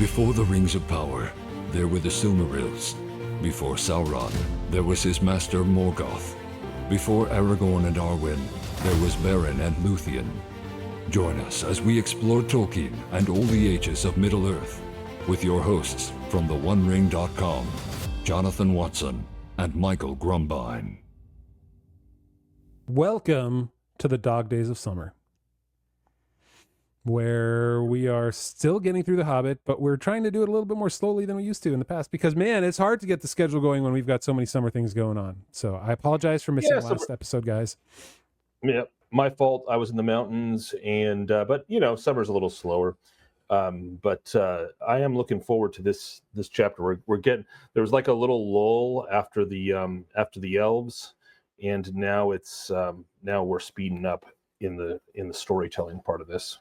Before the Rings of Power, there were the Silmarils. Before Sauron, there was his master Morgoth. Before Aragorn and Arwen, there was Beren and Luthien. Join us as we explore Tolkien and all the ages of Middle-earth with your hosts from theonering.com, Jonathan Watson and Michael Grumbine. Welcome to the dog days of summer, where we are still getting through The Hobbit, but we're trying to do it a little bit more slowly than we used to in the past because, man, it's hard to get the schedule going when we've got so many summer things going on. So I apologize for missing last episode, guys. Yeah, my fault. I was in the mountains, and but you know, summer's a little slower. But I am looking forward to this chapter. We're getting, there was like a little lull after the elves, and now it's now we're speeding up in the storytelling part of this.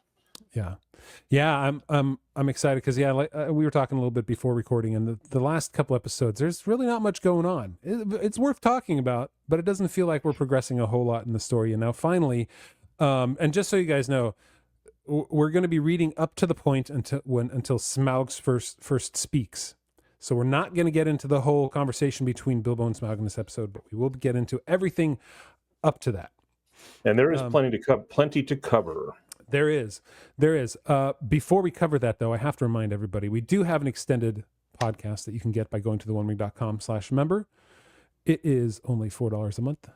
Yeah, I'm excited because we were talking a little bit before recording, and the last couple episodes, there's really not much going on. It's worth talking about, but it doesn't feel like we're progressing a whole lot in the story. And now finally, and just so you guys know, we're going to be reading up to the point until Smaug's first speaks. So we're not going to get into the whole conversation between Bilbo and Smaug in this episode, but we will get into everything up to that. And there is plenty to cover. There is. Before we cover that, though, I have to remind everybody, we do have an extended podcast that you can get by going to theonering.com/member. It is only $4 a month.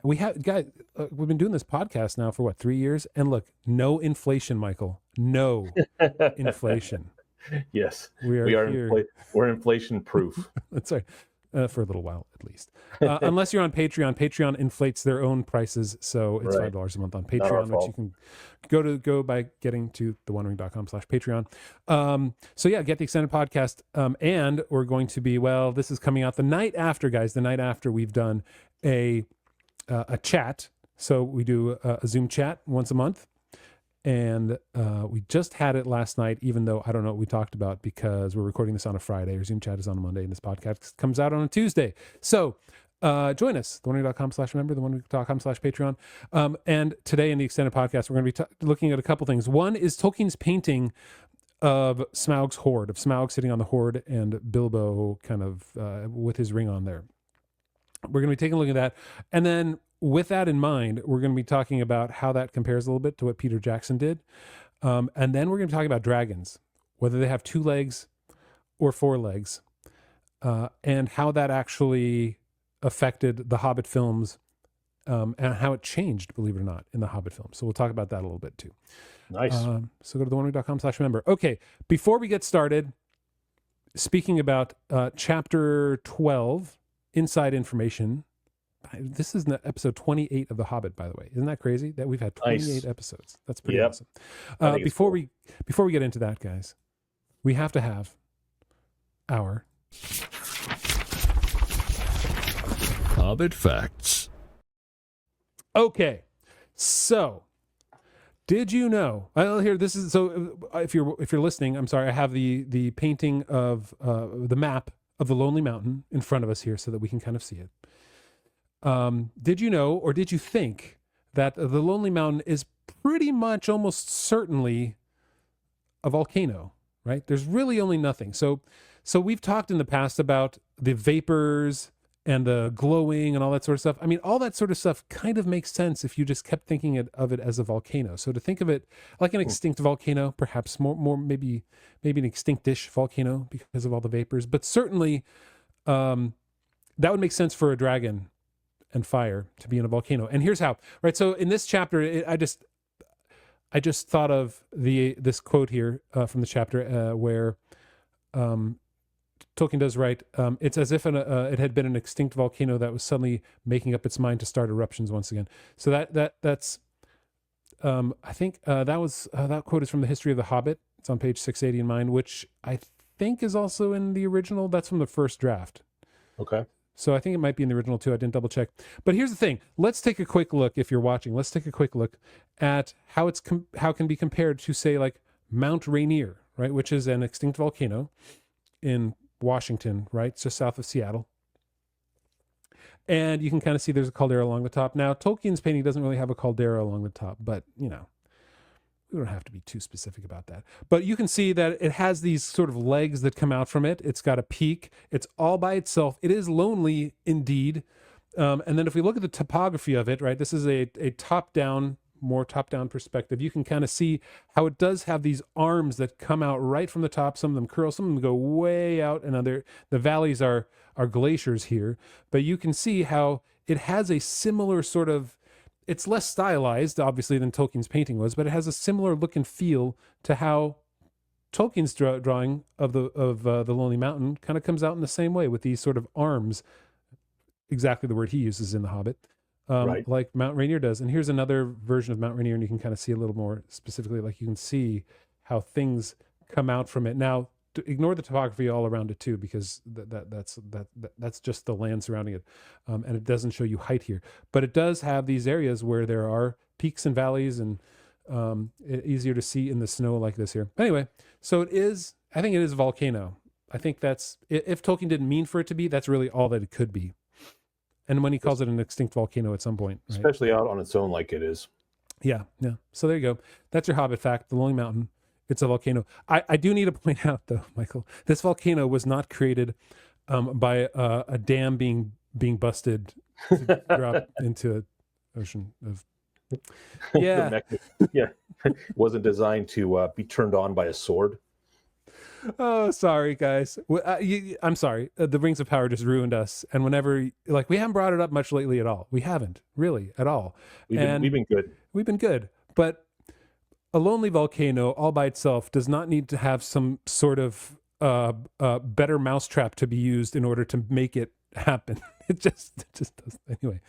We have, guys, we've been doing this podcast now for 3 years? And look, no inflation, Michael. No inflation. Yes, we are here. We're inflation proof. That's right. For a little while, at least. Unless you're on Patreon. Patreon inflates their own prices, so it's $5 a month on Patreon, which you can go by getting to theonering.com/Patreon. So yeah, get the extended podcast. And we're going to be, this is coming out the night after, guys. The night after we've done a chat. So we do a Zoom chat once a month. And we just had it last night, even though I don't know what we talked about because we're recording this on a Friday. Our Zoom chat is on a Monday, and this podcast comes out on a Tuesday. So join us, theonering.com/member, theonering.com/Patreon. And today in the extended podcast, we're going to be looking at a couple things. One is Tolkien's painting of Smaug's hoard, of Smaug sitting on the hoard and Bilbo kind of with his ring on there. We're going to be taking a look at that. And then with that in mind, we're going to be talking about how that compares a little bit to what Peter Jackson did. And then we're going to be talking about dragons, whether they have 2 legs or 4 legs, and how that actually affected the Hobbit films, and how it changed, believe it or not, in the Hobbit films. So we'll talk about that a little bit too. Nice. So go to theonering.com/member. Okay, before we get started, speaking about chapter 12, Inside Information. This is episode 28 of The Hobbit, by the way. Isn't that crazy that we've had 28 episodes? That's pretty awesome. Before we get into that, guys, we have to have our Hobbit Facts. Okay, so did you know? This is so. If you're listening, I'm sorry. I have the painting of the map of the Lonely Mountain in front of us here so that we can kind of see it. Did you know, or did you think that the Lonely Mountain is pretty much almost certainly a volcano, right? There's really only nothing. So we've talked in the past about the vapors and the glowing and all that sort of stuff. I mean, all that sort of stuff kind of makes sense if you just kept thinking of it as a volcano. So to think of it like an extinct volcano, perhaps more maybe an extinct-ish volcano because of all the vapors, but certainly that would make sense for a dragon and fire to be in a volcano. And here's how, right? So in this chapter, I just thought of this quote here from the chapter where Tolkien does write, it's as if it had been an extinct volcano that was suddenly making up its mind to start eruptions once again. So that's I think that quote is from the History of the Hobbit. It's on page 680 in mine, which I think is also in the original. That's from the first draft. Okay. So I think it might be in the original too. I didn't double check. But here's the thing. Let's take a quick look, if you're watching, let's take a quick look at how it can be compared to, say, like Mount Rainier, right? Which is an extinct volcano in Washington, right? It's just south of Seattle. And you can kind of see there's a caldera along the top. Now, Tolkien's painting doesn't really have a caldera along the top, but, you know, we don't have to be too specific about that. But you can see that it has these sort of legs that come out from it. It's got a peak. It's all by itself. It is lonely indeed. And then if we look at the topography of it, right, this is a top-down, more top-down perspective. You can kind of see how it does have these arms that come out right from the top. Some of them curl, some of them go way out, and the valleys are glaciers here. But you can see how it has a similar sort of, it's less stylized, obviously, than Tolkien's painting was, but it has a similar look and feel to how Tolkien's drawing of the Lonely Mountain kind of comes out in the same way, with these sort of arms, exactly the word he uses in The Hobbit, Right. like Mount Rainier does. And here's another version of Mount Rainier, and you can kind of see a little more specifically, like you can see how things come out from it. Now, ignore the topography all around it too, because that's just the land surrounding it, and it doesn't show you height here. But it does have these areas where there are peaks and valleys, and easier to see in the snow like this here. Anyway, so I think it is a volcano. I think that's, if Tolkien didn't mean for it to be, that's really all that it could be. And when he calls it an extinct volcano at some point, right? Especially out on its own like it is. Yeah. So there you go. That's your Hobbit fact, the Lonely Mountain. It's a volcano. I do need to point out, though, Michael, this volcano was not created by a dam being busted to drop into an ocean of... Yeah. Yeah. Wasn't designed to be turned on by a sword. Oh, sorry, guys. I'm sorry. The Rings of Power just ruined us. And whenever, like, we haven't brought it up much lately at all. We haven't, really, at all. We've been good. We've been good. But a lonely volcano all by itself does not need to have some sort of better mousetrap to be used in order to make it happen. It just does. Anyway,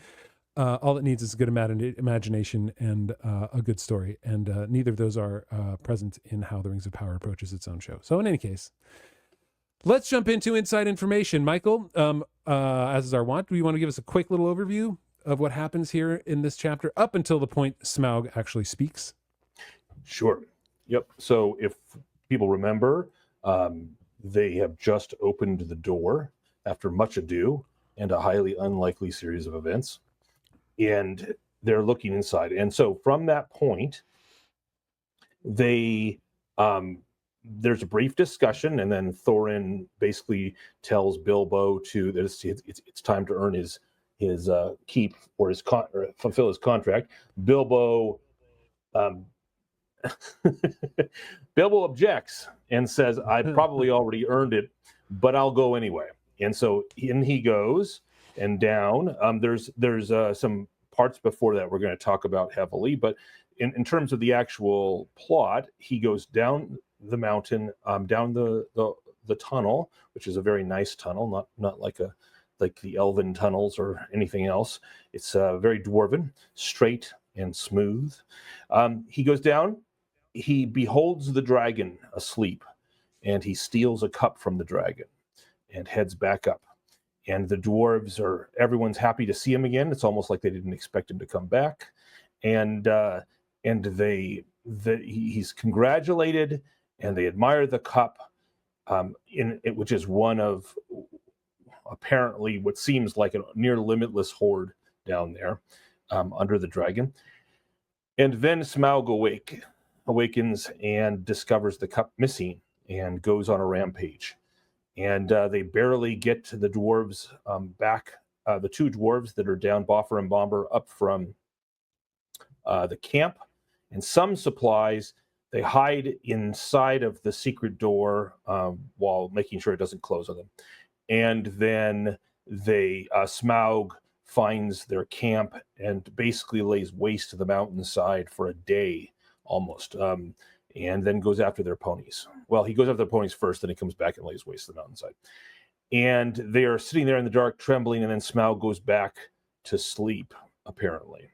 all it needs is a good imagination and a good story. And neither of those are present in how the Rings of Power approaches its own show. So in any case, let's jump into inside information. Michael, as is our wont, do you want to give us a quick little overview of what happens here in this chapter up until the point Smaug actually speaks? Sure. Yep. So if people remember, they have just opened the door after much ado and a highly unlikely series of events. And they're looking inside. And so from that point, there's a brief discussion, and then Thorin basically tells Bilbo that it's time to earn his keep or fulfill his contract. Bilbo objects and says, I probably already earned it, but I'll go anyway. And so in he goes and down. There's some parts before that we're going to talk about heavily, but in terms of the actual plot, he goes down the mountain, down the tunnel, which is a very nice tunnel, not like the elven tunnels or anything else. It's very dwarven, straight and smooth. He goes down. He beholds the dragon asleep, and he steals a cup from the dragon and heads back up. And the dwarves everyone's happy to see him again. It's almost like they didn't expect him to come back. And he's congratulated, and they admire the cup, which is one of apparently what seems like a near limitless hoard down there under the dragon. And then Smaug awakens and discovers the cup missing and goes on a rampage. And they barely get to the dwarves back, the two dwarves that are down, Boffer and Bomber, up from the camp. And some supplies, they hide inside of the secret door while making sure it doesn't close on them. And then Smaug finds their camp and basically lays waste to the mountainside for a day almost. And then goes after their ponies. Well, he goes after the ponies first, then he comes back and lays waste to the mountainside. And they are sitting there in the dark, trembling, and then Smaug goes back to sleep, apparently.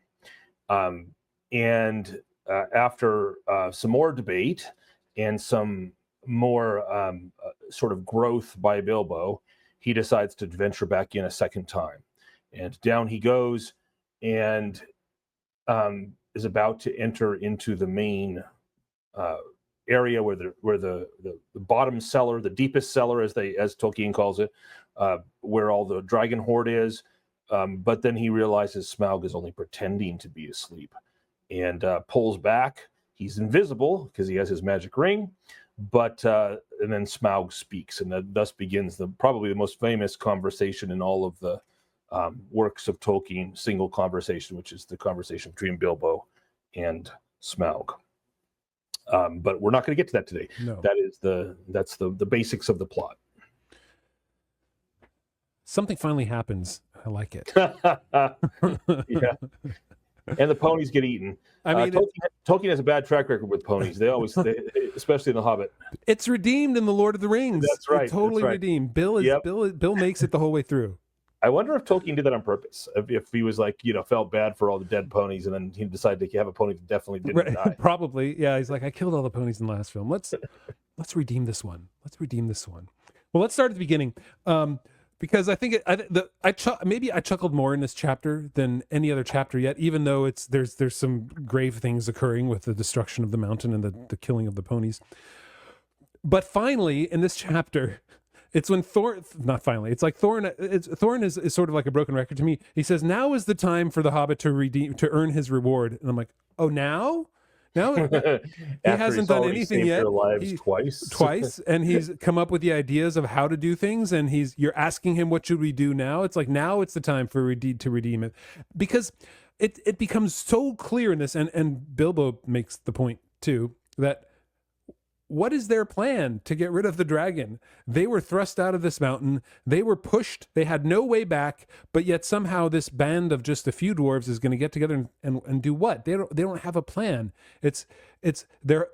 After some more debate and some more sort of growth by Bilbo, he decides to venture back in a second time. And down he goes and is about to enter into the main area where the bottom cellar, the deepest cellar, as Tolkien calls it, where all the dragon hoard is. But then he realizes Smaug is only pretending to be asleep, and pulls back. he's invisible because he has his magic ring. But and then Smaug speaks, and that thus begins probably the most famous conversation in all of the works of Tolkien, single conversation, which is the conversation between Bilbo and Smaug. But we're not going to get to that today. No. That's the basics of the plot. Something finally happens. I like it. Yeah. And the ponies get eaten. I mean, Tolkien has a bad track record with ponies. They always, especially in The Hobbit. It's redeemed in The Lord of the Rings. That's right. It's totally redeemed. Bill makes it the whole way through. I wonder if Tolkien did that on purpose. If he was like, felt bad for all the dead ponies, and then he decided to have a pony that definitely didn't die. Probably, yeah. He's like, I killed all the ponies in the last film. Let's redeem this one. Well, let's start at the beginning. Because I think maybe I chuckled more in this chapter than any other chapter yet, even though there's some grave things occurring with the destruction of the mountain and the killing of the ponies. But finally, in this chapter, it's when Thorin is sort of like a broken record to me. He says, "Now is the time for the Hobbit to earn his reward," and I'm like, "Oh, now." No, he hasn't done anything yet. Twice, and he's come up with the ideas of how to do things, and you're asking him, what should we do now? It's like, now it's the time for to redeem it, because it becomes so clear in this, and Bilbo makes the point too, that what is their plan to get rid of the dragon? They were thrust out of this mountain. They were pushed. They had no way back, but yet somehow this band of just a few dwarves is going to get together and do what? They don't have a plan. It's their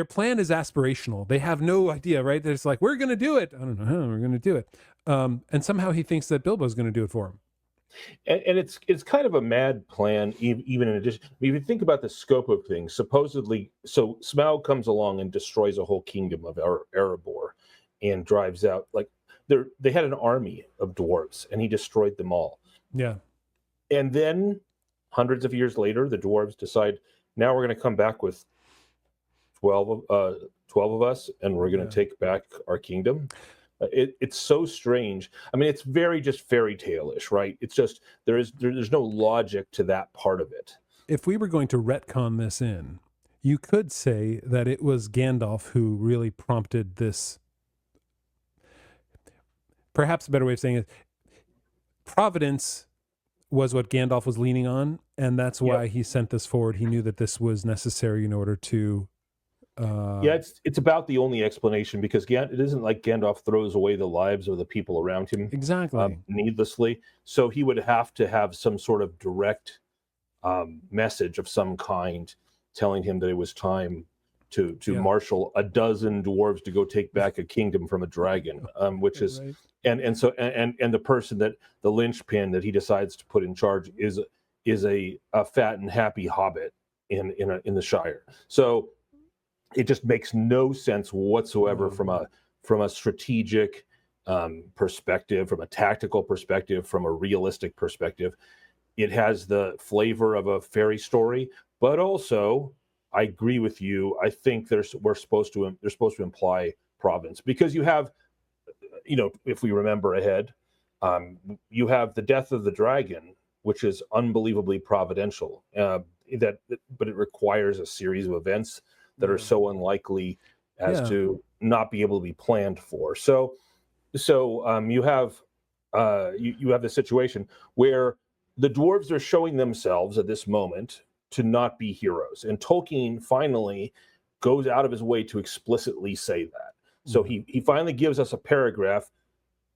plan is aspirational. They have no idea, right? It's like, we're going to do it. I don't know how we're going to do it. And somehow he thinks that Bilbo's going to do it for him. And it's kind of a mad plan, even in addition. If you think about the scope of things, supposedly, so Smaug comes along and destroys a whole kingdom of Erebor and drives out, like, they had an army of dwarves, and he destroyed them all. Yeah. And then hundreds of years later, the dwarves decide, now we're going to come back with 12 of us, and we're going to take back our kingdom. It's so strange. I mean, it's very just fairy tale-ish, right? It's just there's no logic to that part of it. If we were going to retcon this in, you could say that it was Gandalf who really prompted this. Perhaps a better way of saying it, Providence was what Gandalf was leaning on, and that's why he sent this forward. He knew that this was necessary in order to it's about the only explanation, because it isn't like Gandalf throws away the lives of the people around him needlessly. So he would have to have some sort of direct message of some kind telling him that it was time to marshal a dozen dwarves to go take back a kingdom from a dragon, which is right. and the person that the linchpin that he decides to put in charge is a fat and happy hobbit in the Shire. So it just makes no sense whatsoever from a strategic perspective, from a tactical perspective, from a realistic perspective. It has the flavor of a fairy story, but also, I agree with you. I think they're supposed to imply providence, because you have, if we remember ahead, you have the death of the dragon, which is unbelievably providential. But it requires a series of events that are so unlikely as to not be able to be planned for. So you have the situation where the dwarves are showing themselves at this moment to not be heroes, and Tolkien finally goes out of his way to explicitly say that. So he finally gives us a paragraph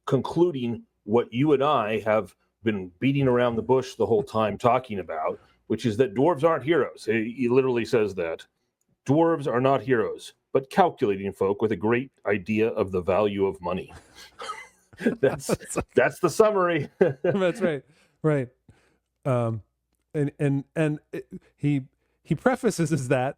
concluding what you and I have been beating around the bush the whole time talking about, which is that dwarves aren't heroes. He literally says that. Dwarves are not heroes, but calculating folk with a great idea of the value of money. That's the summary. That's right. Right. He prefaces that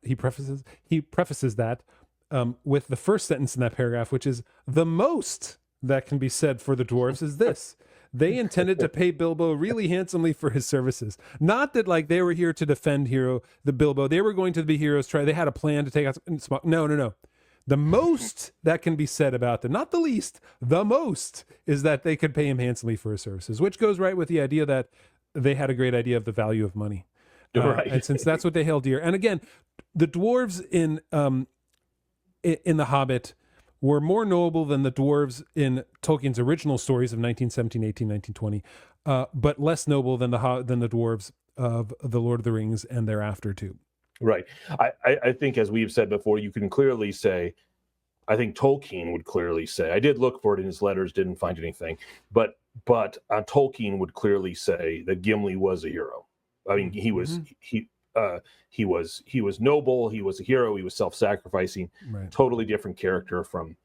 with the first sentence in that paragraph, which is, the most that can be said for the dwarves is this: they intended to pay Bilbo really handsomely for his services. Not that like they were here to defend the Bilbo. They were going to be heroes. They had a plan to take out Smaug. No. The most that can be said about them, not the least, the most, is that they could pay him handsomely for his services, which goes right with the idea that they had a great idea of the value of money. Right. And since that's what they held dear, and again, the dwarves in the Hobbit were more noble than the dwarves in Tolkien's original stories of 1917, 18, 1920, but less noble than the dwarves of the Lord of the Rings and thereafter too. Right. I think, as we've said before, you can clearly say, I think Tolkien would clearly say, I did look for it in his letters, didn't find anything, but Tolkien would clearly say that Gimli was a hero. I mean, he was noble, he was a hero, he was self-sacrificing, Right. Totally different character from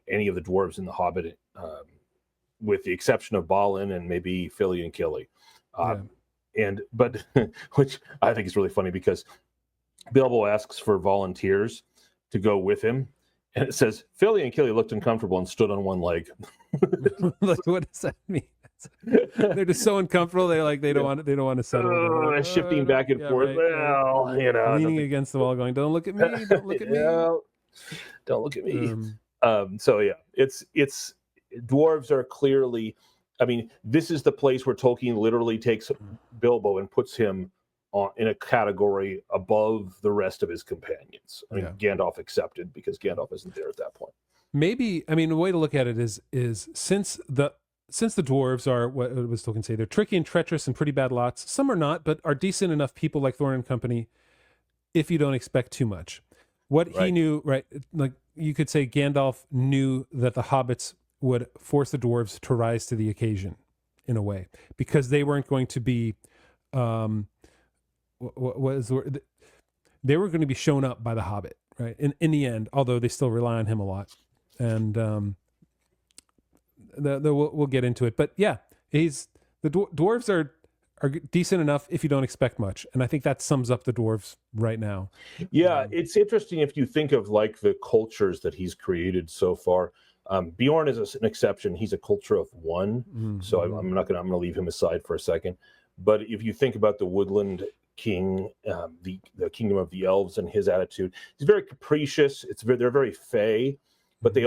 any of the dwarves in the Hobbit, with the exception of Balin and maybe Fili and Kili. But which I think is really funny, because Bilbo asks for volunteers to go with him, and it says Fili and Kili looked uncomfortable and stood on one leg. Like, what does that mean? They're just so uncomfortable. They're like, they don't want to settle. Shifting back and forth. Right. Well, you know, leaning against the wall, going, "Don't look at me! Don't look at me! Don't look at me!" So yeah, it's dwarves are clearly. I mean, this is the place where Tolkien literally takes Bilbo and puts him in a category above the rest of his companions. I mean, Gandalf accepted, because Gandalf isn't there at that point. Maybe, I mean, the way to look at it is since the dwarves are, what was Tolkien say, they're tricky and treacherous and pretty bad lots. Some are not, but are decent enough people like Thorin and company, if you don't expect too much. What he knew, right? Like, you could say Gandalf knew that the hobbits would force the dwarves to rise to the occasion, in a way, because they weren't going to be, they were going to be shown up by the Hobbit, right? In the end, although they still rely on him a lot, and we'll get into it. But yeah, the dwarves are decent enough if you don't expect much, and I think that sums up the dwarves right now. Yeah, it's interesting if you think of like the cultures that he's created so far. Bjorn is an exception. He's a culture of one, so I'm gonna leave him aside for a second. But if you think about the woodland king, the kingdom of the elves, and his attitude, he's very capricious. They're very fey, but they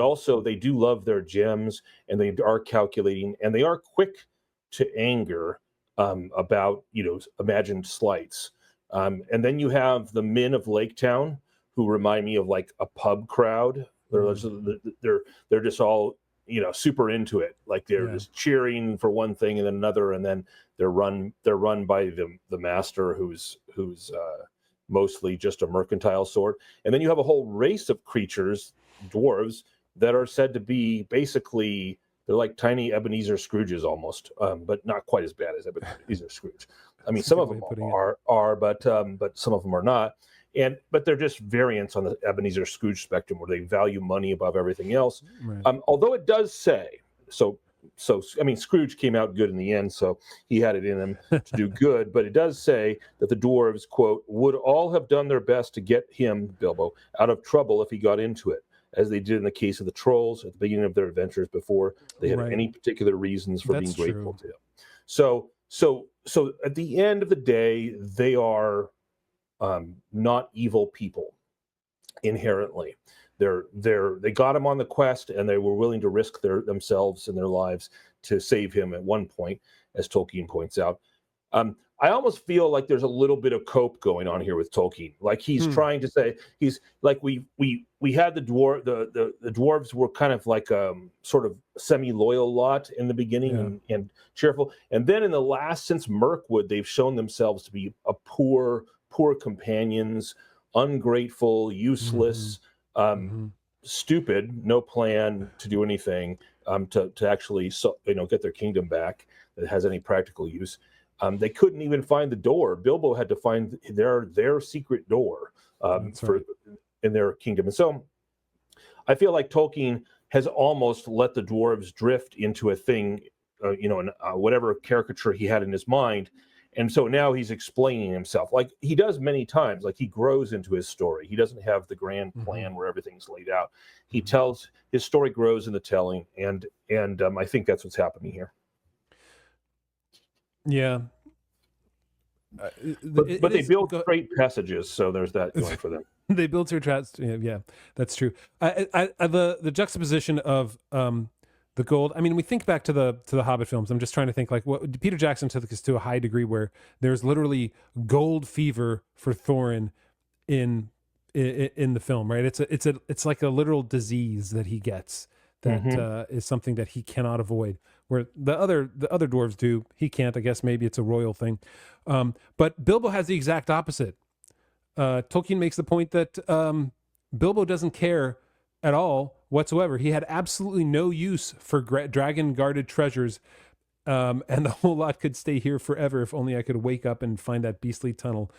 do love their gems, and they are calculating, and they are quick to anger about imagined slights. And then you have the men of Lake Town, who remind me of like a pub crowd. They're just all super into it, like they're just cheering for one thing and then another, and then they're run by the master, who's mostly just a mercantile sort. And then you have a whole race of creatures, dwarves, that are said to be basically, they're like tiny Ebenezer Scrooges almost, but not quite as bad as Ebenezer Scrooge. I mean, some of them are, but some of them are not. But they're just variants on the Ebenezer Scrooge spectrum, where they value money above everything else. Right. Although it does say, so I mean, Scrooge came out good in the end, so he had it in him to do good. But it does say that the dwarves, quote, would all have done their best to get him, Bilbo, out of trouble if he got into it, as they did in the case of the trolls at the beginning of their adventures, before they had any particular reasons for being grateful to him. So at the end of the day, they are not evil people inherently. They got him on the quest, and they were willing to risk themselves and their lives to save him at one point, as Tolkien points out. I almost feel like there's a little bit of cope going on here with Tolkien. Like he's trying to say, he's like, we had the dwarves were kind of like sort of semi-loyal lot in the beginning, and cheerful. And then in the last, since Mirkwood, they've shown themselves to be a poor companions, ungrateful, useless, stupid, no plan to do anything, to actually get their kingdom back that has any practical use. They couldn't even find the door. Bilbo had to find their secret door in their kingdom. And so I feel like Tolkien has almost let the dwarves drift into a thing, whatever caricature he had in his mind. And so now he's explaining himself, like he does many times. Like he grows into his story. He doesn't have the grand plan where everything's laid out. He tells, his story grows in the telling, and I think that's what's happening here. Yeah. But they build great passages, so there's that going for them. They build through tracks. Yeah, that's true. The juxtaposition of the gold. I mean, we think back to the Hobbit films. I'm just trying to think like what Peter Jackson took this to a high degree where there's literally gold fever for Thorin in the film, right? It's like a literal disease that he gets that is something that he cannot avoid. Where the other dwarves do, he can't. I guess maybe it's a royal thing. But Bilbo has the exact opposite. Tolkien makes the point that Bilbo doesn't care at all whatsoever. He had absolutely no use for dragon guarded treasures, and the whole lot could stay here forever if only I could wake up and find that beastly tunnel.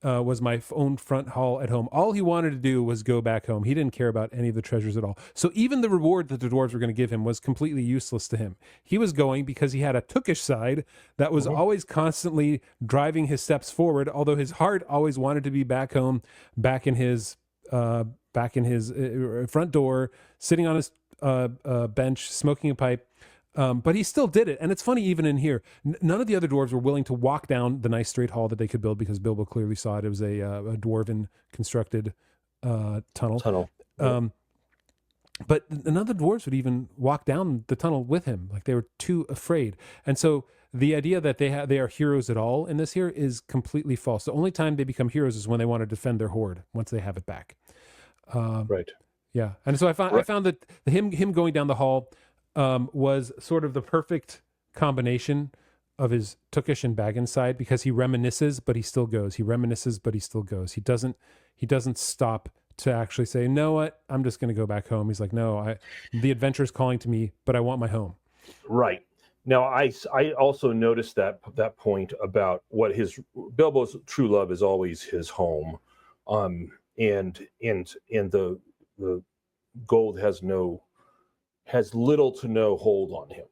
Was my own front hall at home. All he wanted to do was go back home. He didn't care about any of the treasures at all. So even the reward that the dwarves were going to give him was completely useless to him. He was going because he had a tookish side that was always constantly driving his steps forward, although his heart always wanted to be back home, back in his front door, sitting on his bench, smoking a pipe. But he still did it. And it's funny, even in here, none of the other dwarves were willing to walk down the nice straight hall that they could build because Bilbo clearly saw it. It was a dwarven constructed tunnel. But none of the dwarves would even walk down the tunnel with him. Like they were too afraid. And so the idea that they are heroes at all in this here is completely false. The only time they become heroes is when they want to defend their hoard once they have it back. Right. Yeah. And so I found that him going down the hall was sort of the perfect combination of his Tookish and Baggins side, because he reminisces, but he still goes. He reminisces, but he still goes. He doesn't stop to actually say, "No, what? I'm just going to go back home." He's like, "No, the adventure is calling to me, but I want my home." Right. Now, I also noticed that point about what Bilbo's true love is always his home, and the gold has little to no hold on him.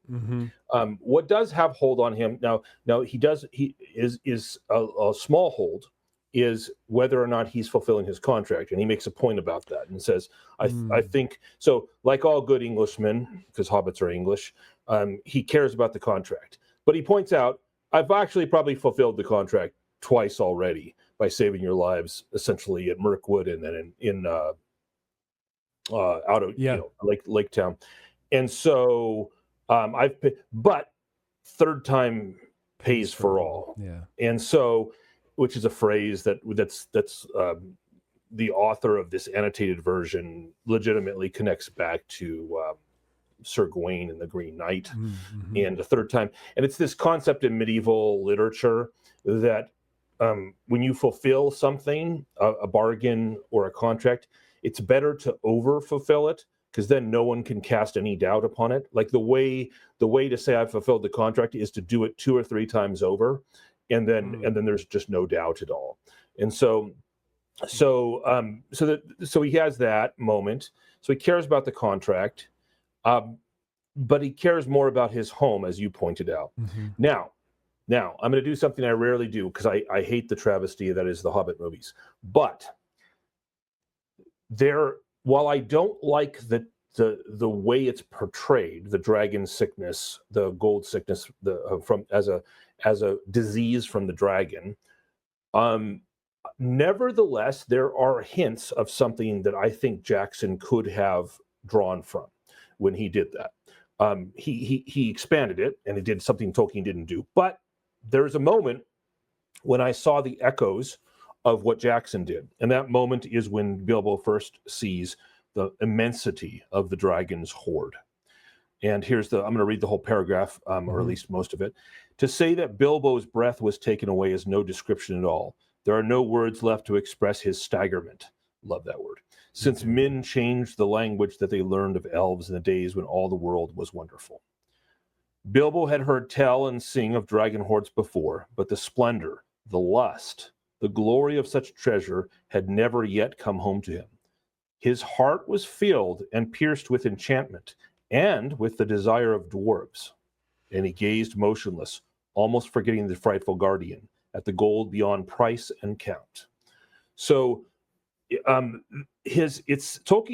What does have hold on him now he is a small hold is whether or not he's fulfilling his contract, and he makes a point about that and says, I think so, like all good Englishmen, because hobbits are English, he cares about the contract, but he points out, I've actually probably fulfilled the contract twice already by saving your lives essentially at Mirkwood and then in out of Lake Town. And so but third time pays for all. Yeah. And so, which is a phrase that's the author of this annotated version legitimately connects back to Sir Gawain and the Green Knight, and the third time. And it's this concept in medieval literature that when you fulfill something, a bargain or a contract, it's better to over-fulfill it, because then no one can cast any doubt upon it. Like the way to say I've fulfilled the contract is to do it 2 or 3 times over, and then there's just no doubt at all. And so he has that moment. So he cares about the contract, but he cares more about his home, as you pointed out. Now I'm going to do something I rarely do, because I hate the travesty that is the Hobbit movies. But while I don't like the way it's portrayed, the dragon sickness, the gold sickness, as a disease from the dragon, nevertheless, there are hints of something that I think Jackson could have drawn from when he did that. He expanded it, and he did something Tolkien didn't do. But there's a moment when I saw the echoes of what Jackson did. And that moment is when Bilbo first sees the immensity of the dragon's hoard. And I'm going to read the whole paragraph, or at least most of it. To say that Bilbo's breath was taken away is no description at all. There are no words left to express his staggerment. Love that word. Since men changed the language that they learned of elves in the days when all the world was wonderful. Bilbo had heard tell and sing of dragon hoards before, but the splendor, the lust, the glory of such treasure had never yet come home to him. His heart was filled and pierced with enchantment and with the desire of dwarves. And he gazed motionless, almost forgetting the frightful guardian, at the gold beyond price and count. So Tolkien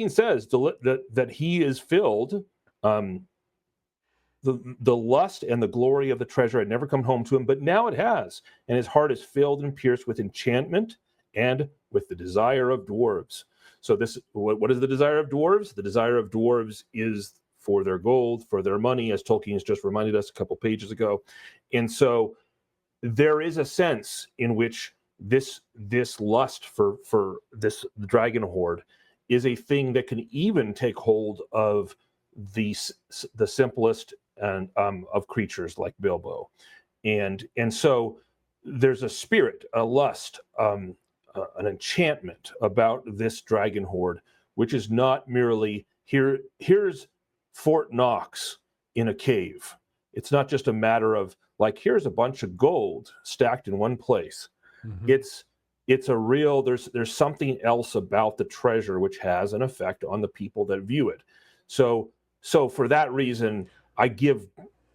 says that he is filled, the lust and the glory of the treasure had never come home to him, but now it has, and his heart is filled and pierced with enchantment and with the desire of dwarves. So what is the desire of dwarves? The desire of dwarves is for their gold, for their money, as Tolkien has just reminded us a couple pages ago. And so there is a sense in which this lust for this dragon hoard is a thing that can even take hold of the simplest and of creatures like Bilbo, and so there's a spirit, a lust, an enchantment about this dragon hoard, which is not merely here's Fort Knox in a cave. It's not just a matter of like, here's a bunch of gold stacked in one place. Mm-hmm. It's a real, there's something else about the treasure which has an effect on the people that view it. So for that reason, I give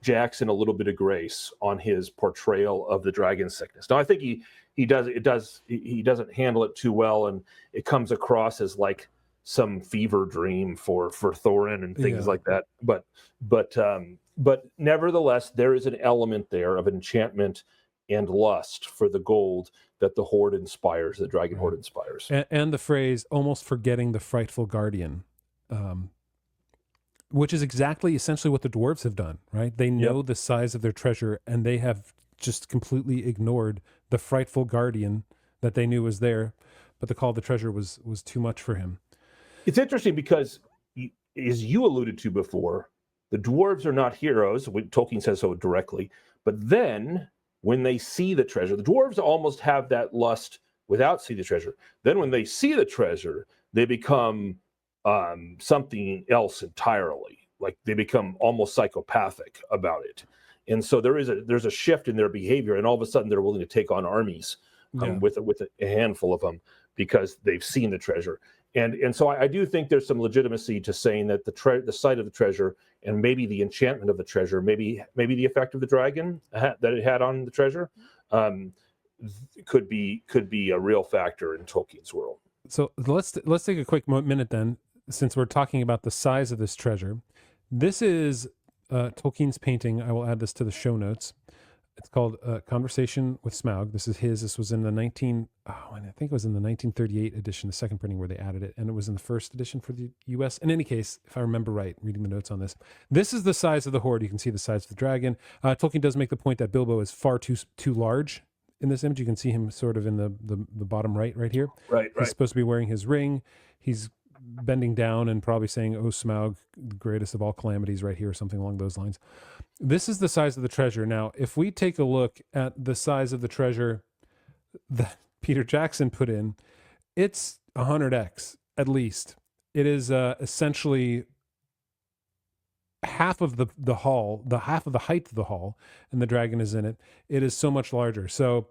Jackson a little bit of grace on his portrayal of the dragon sickness. Now, I think he doesn't handle it too well, and it comes across as like some fever dream for Thorin and things like that. But nevertheless, there is an element there of enchantment and lust for the gold that the hoard inspires, the dragon hoard inspires. And the phrase, almost forgetting the frightful guardian, which is essentially what the dwarves have done, right? They know the size of their treasure, and they have just completely ignored the frightful guardian that they knew was there, but the call of the treasure was too much for him. It's interesting because, as you alluded to before, the dwarves are not heroes. Tolkien says so directly. But then, when they see the treasure, the dwarves almost have that lust without seeing the treasure. Then when they see the treasure, they become something else entirely. Like they become almost psychopathic about it. And so there's a shift in their behavior, and all of a sudden they're willing to take on armies with a handful of them because they've seen the treasure. And so I do think there's some legitimacy to saying that the sight of the treasure and maybe the enchantment of the treasure, maybe the effect of the dragon that it had on the treasure, could be a real factor in Tolkien's world. So let's take a quick minute then, since we're talking about the size of this treasure. This is Tolkien's painting. I will add this to the show notes. It's called Conversation with Smaug. This was in the 1938 edition, the second printing where they added it, and it was in the first edition for the US. In any case, if I remember right, reading the notes on this, this is the size of the hoard. You can see the size of the dragon. Tolkien does make the point that Bilbo is far too large in this image. You can see him sort of in the bottom right here. Right. He's supposed to be wearing his ring. He's bending down and probably saying, "Oh, Smaug, the greatest of all calamities," right here, or something along those lines. This is the size of the treasure. Now, if we take a look at the size of the treasure that Peter Jackson put in, it's 100x at least. It is essentially half of the hall, half of the height of the hall, and the dragon is in it. It is so much larger. So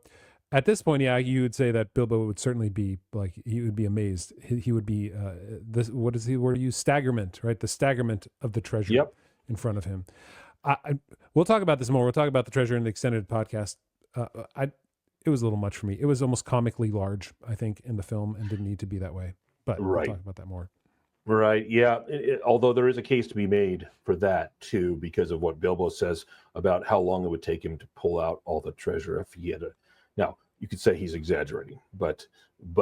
at this point, you would say that Bilbo would certainly be like, he would be amazed. He would be what is the word you use? Staggerment, right? The staggerment of the treasure in front of him. We'll talk about this more. We'll talk about the treasure in the extended podcast. It was a little much for me. It was almost comically large, I think, in the film, and didn't need to be that way. But we'll talk about that more. Right. Yeah. Although there is a case to be made for that too, because of what Bilbo says about how long it would take him to pull out all the treasure if he had Now, you could say he's exaggerating, but he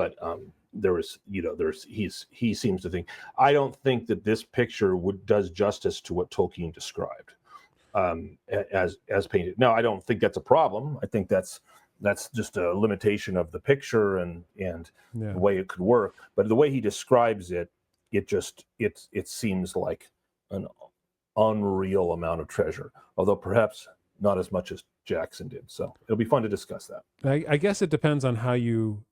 seems to think. I don't think that this picture does justice to what Tolkien described as painted. Now, I don't think that's a problem. I think that's just a limitation of the picture and the way it could work. But the way he describes it, it seems like an unreal amount of treasure, although perhaps not as much as Jackson did. So it'll be fun to discuss that. I guess it depends on how you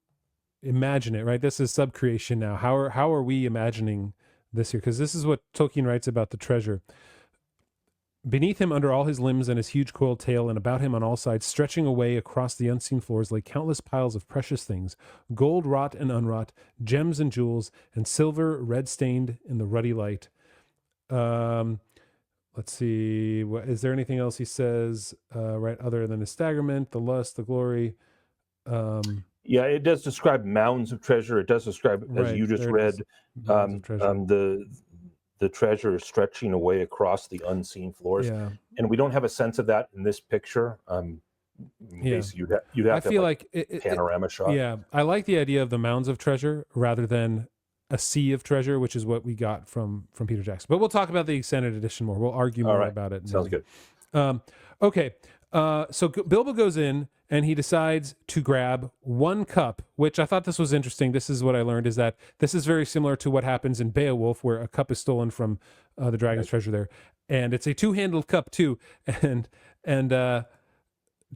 imagine it, right? This is subcreation now. How are we imagining this here? Because this is what Tolkien writes about the treasure. Beneath him, under all his limbs and his huge coiled tail, and about him on all sides, stretching away across the unseen floors, lay countless piles of precious things, gold wrought and unwrought, gems and jewels, and silver red-stained in the ruddy light. Let's see. Is there anything else he says, right, other than the staggerment, the lust, the glory? Yeah, it does describe mounds of treasure. It does describe, as you just read, the treasure is stretching away across the unseen floors. Yeah. And we don't have a sense of that in this picture. You'd have to have like panorama shot. Yeah, I like the idea of the mounds of treasure rather than a sea of treasure, which is what we got from Peter Jackson. But we'll talk about the extended edition more. We'll argue more about it. Sounds good. Okay. So Bilbo goes in and he decides to grab one cup, which I thought this was interesting. This is what I learned, is that this is very similar to what happens in Beowulf, where a cup is stolen from the dragon's treasure there. And it's a two-handled cup too. And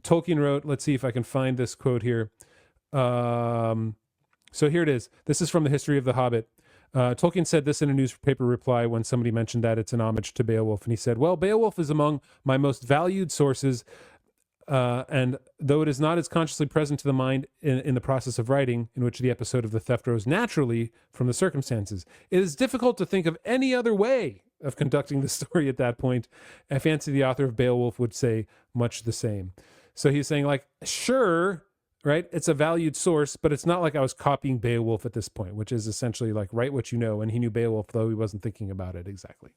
Tolkien wrote, let's see if I can find this quote here. So here it is. This is from the History of the Hobbit. Tolkien said this in a newspaper reply when somebody mentioned that it's an homage to Beowulf. And he said, well, Beowulf is among my most valued sources, and though it is not as consciously present to the mind in the process of writing, in which the episode of the theft rose naturally from the circumstances, it is difficult to think of any other way of conducting the story at that point. I fancy the author of Beowulf would say much the same. So he's saying, like, sure, right, it's a valued source, but it's not like I was copying Beowulf at this point, which is essentially like, write what you know. And he knew Beowulf, though he wasn't thinking about it exactly.